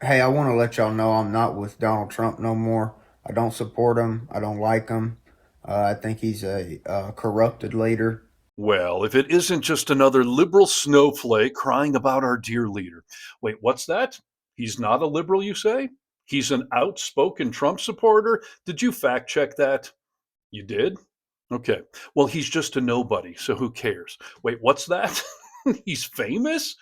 Hey, I want to let y'all know I'm not with Donald Trump no more. I don't support him. I don't like him. I think he's a corrupted leader. Well, if it isn't just another liberal snowflake crying about our dear leader. Wait, what's that? He's not a liberal, you say? He's an outspoken Trump supporter? Did you fact check that? You did? Okay. Well, he's just a nobody, so who cares? Wait, what's that? He's famous?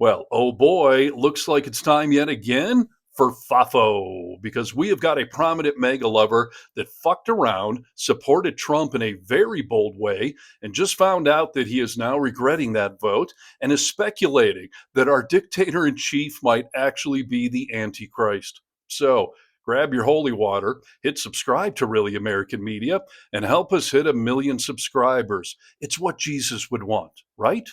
Well, oh boy, looks like it's time yet again for Fafo, because we have got a prominent mega lover that fucked around, supported Trump in a very bold way, and just found out that he is now regretting that vote and is speculating that our dictator in chief might actually be the Antichrist. So, grab your holy water, hit subscribe to Really American Media, and help us hit 1 million subscribers. It's what Jesus would want, right?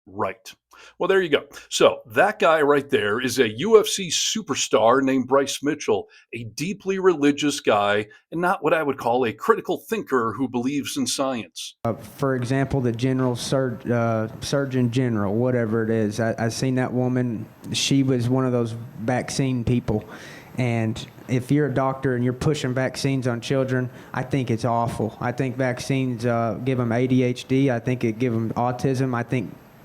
Right. Well, there you go. So that guy right there is a UFC superstar named Bryce Mitchell, a deeply religious guy, and not what I would call a critical thinker who believes in science. For example, the surgeon general, whatever it is, I seen that woman. She was one of those vaccine people. And if you're a doctor and you're pushing vaccines on children, I think it's awful. I think vaccines give them ADHD. I think it give them autism.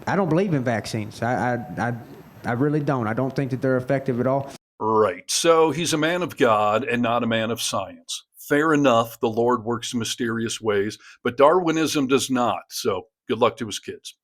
I don't believe in vaccines. I really don't. I don't think that they're effective at all. Right. So he's a man of God and not a man of science. Fair enough. The Lord works in mysterious ways, but Darwinism does not. So good luck to his kids.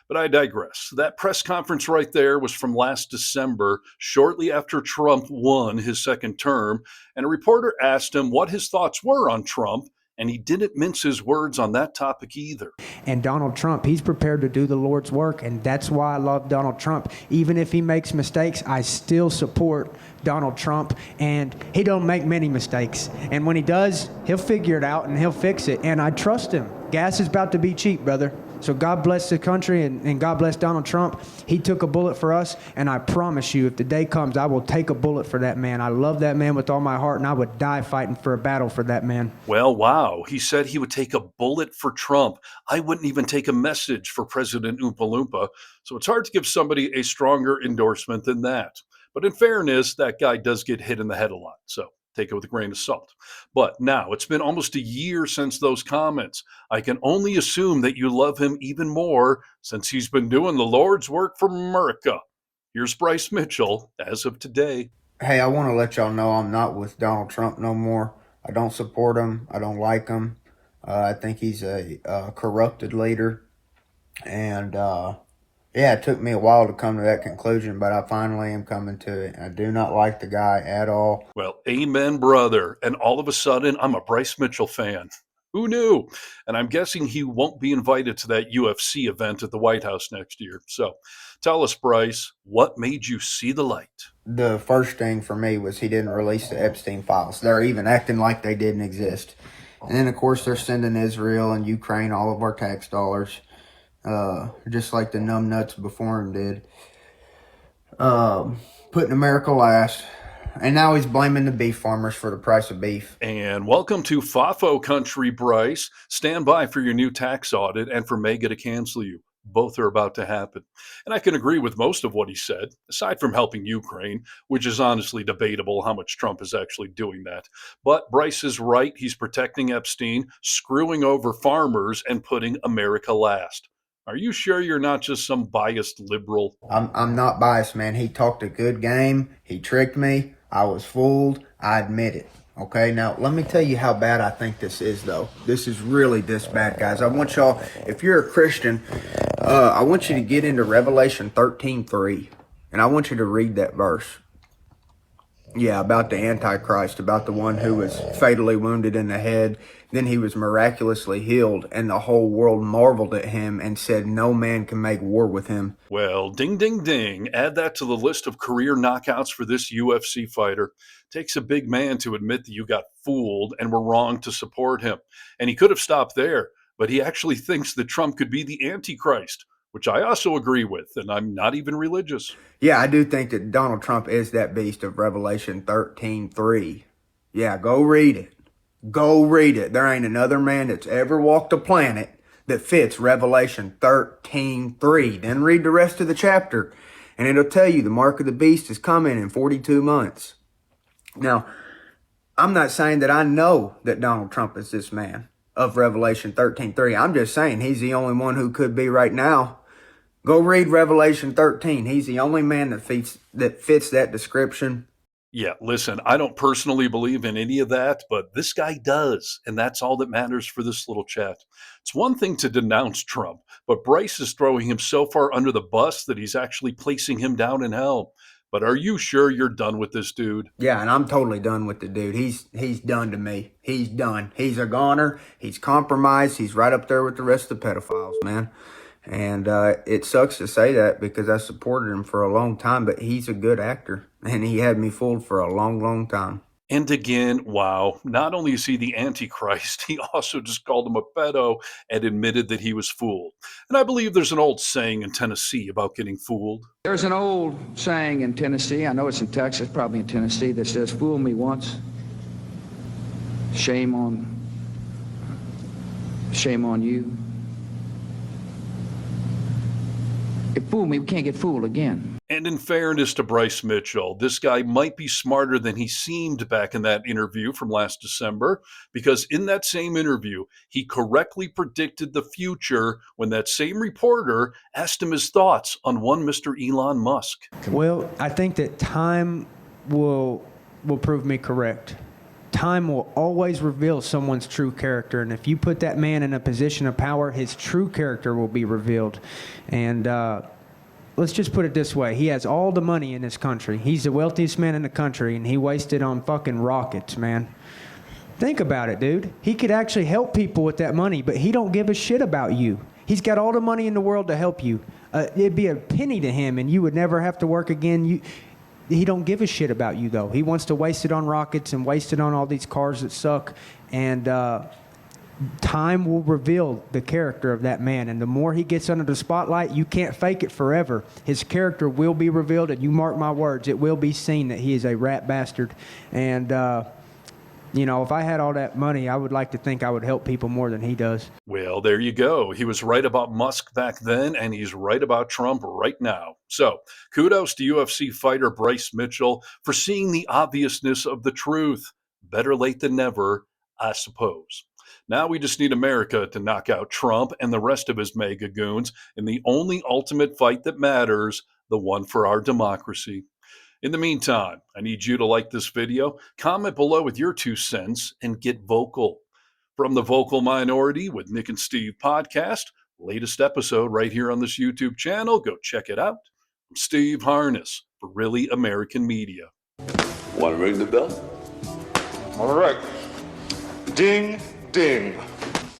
But I digress. That press conference right there was from last December, shortly after Trump won his second term. And a reporter asked him what his thoughts were on Trump, and he didn't mince his words on that topic either. And Donald Trump, he's prepared to do the Lord's work, and that's why I love Donald Trump. Even if he makes mistakes, I still support Donald Trump, and he don't make many mistakes. And when he does, he'll figure it out and he'll fix it, and I trust him. Gas is about to be cheap, brother. So God bless the country, and God bless Donald Trump. He took a bullet for us, and I promise you, if the day comes, I will take a bullet for that man. I love that man with all my heart, and I would die fighting for a battle for that man. Well, wow. He said he would take a bullet for Trump. I wouldn't even take a message for President Oompa Loompa. So it's hard to give somebody a stronger endorsement than that. But in fairness, that guy does get hit in the head a lot. So take it with a grain of salt. But now it's been almost a year since those comments. I can only assume that you love him even more since he's been doing the Lord's work for America. Here's Bryce Mitchell as of today. Hey, I want to let y'all know I'm not with Donald Trump no more. I don't support him. I don't like him. I think he's a corrupted leader. And yeah, it took me a while to come to that conclusion, but I finally am coming to it. I do not like the guy at all. Well, amen, brother. And all of a sudden, I'm a Bryce Mitchell fan. Who knew? And I'm guessing he won't be invited to that UFC event at the White House next year. So tell us, Bryce, what made you see the light? The first thing for me was he didn't release the Epstein files. They're even acting like they didn't exist. And then, of course, they're sending Israel and Ukraine all of our tax dollars. Just like the numbnuts before him did. Putting America last. And now he's blaming the beef farmers for the price of beef. And welcome to Fafo Country, Bryce. Stand by for your new tax audit and for MAGA to cancel you. Both are about to happen. And I can agree with most of what he said, aside from helping Ukraine, which is honestly debatable how much Trump is actually doing that. But Bryce is right. He's protecting Epstein, screwing over farmers, and putting America last. Are you sure you're not just some biased liberal? I'm not biased, man. He talked a good game. He tricked me. I was fooled. I admit it. Okay, now let me tell you how bad I think this is, though. This is really this bad, guys. I want y'all, if you're a Christian, I want you to get into Revelation 13:3, and I want you to read that verse. Yeah, about the Antichrist, about the one who was fatally wounded in the head. Then he was miraculously healed, and the whole world marveled at him and said, no man can make war with him. Well, ding, ding, ding. Add that to the list of career knockouts for this UFC fighter. Takes a big man to admit that you got fooled and were wrong to support him. And he could have stopped there, but he actually thinks that Trump could be the Antichrist, which I also agree with, and I'm not even religious. Yeah, I do think that Donald Trump is that beast of Revelation 13:3. Yeah, go read it. Go read it. There ain't another man that's ever walked the planet that fits Revelation 13:3. Then read the rest of the chapter. And it'll tell you the mark of the beast is coming in 42 months. Now, I'm not saying that I know that Donald Trump is this man of Revelation 13:3. I'm just saying he's the only one who could be right now. Go read Revelation 13. He's the only man that fits that description. Yeah, listen, I don't personally believe in any of that, but this guy does, and that's all that matters for this little chat. It's one thing to denounce Trump, but Bryce is throwing him so far under the bus that he's actually placing him down in hell. But are you sure you're done with this dude? Yeah, and I'm totally done with the dude. He's done to me. He's done. He's a goner. He's compromised. He's right up there with the rest of the pedophiles, man. And it sucks to say that because I supported him for a long time, but he's a good actor. And he had me fooled for a long, long time. And again, wow, not only is he the Antichrist, he also just called him a pedo and admitted that he was fooled. And I believe there's an old saying in Tennessee about getting fooled. There's an old saying in Tennessee, I know it's in Texas, probably in Tennessee, that says, fool me once, shame on you. If fool me, we can't get fooled again. And in fairness to Bryce Mitchell, this guy might be smarter than he seemed back in that interview from last December, because in that same interview, he correctly predicted the future when that same reporter asked him his thoughts on one Mr. Elon Musk. Well, I think that time will prove me correct. Time will always reveal someone's true character, and if you put that man in a position of power, his true character will be revealed. And let's just put it this way. He has all the money in this country. He's the wealthiest man in the country, and he wasted on fucking rockets, man. Think about it, dude. He could actually help people with that money, but he don't give a shit about you. He's got all the money in the world to help you. It'd be a penny to him, and you would never have to work again. He don't give a shit about you, though. He wants to waste it on rockets and waste it on all these cars that suck. And time will reveal the character of that man. And the more he gets under the spotlight, you can't fake it forever. His character will be revealed, and you mark my words, it will be seen that he is a rat bastard. And, you know, if I had all that money, I would like to think I would help people more than he does. Well, there you go. He was right about Musk back then, and he's right about Trump right now. So kudos to UFC fighter Bryce Mitchell for seeing the obviousness of the truth. Better late than never, I suppose. Now we just need America to knock out Trump and the rest of his MAGA goons in the only ultimate fight that matters, the one for our democracy. In the meantime, I need you to like this video, comment below with your 2 cents, and get vocal. From the Vocal Minority with Nick and Steve podcast, latest episode right here on this YouTube channel. Go check it out. I'm Steve Harness for Really American Media. Want to ring the bell? All right. Ding, ding.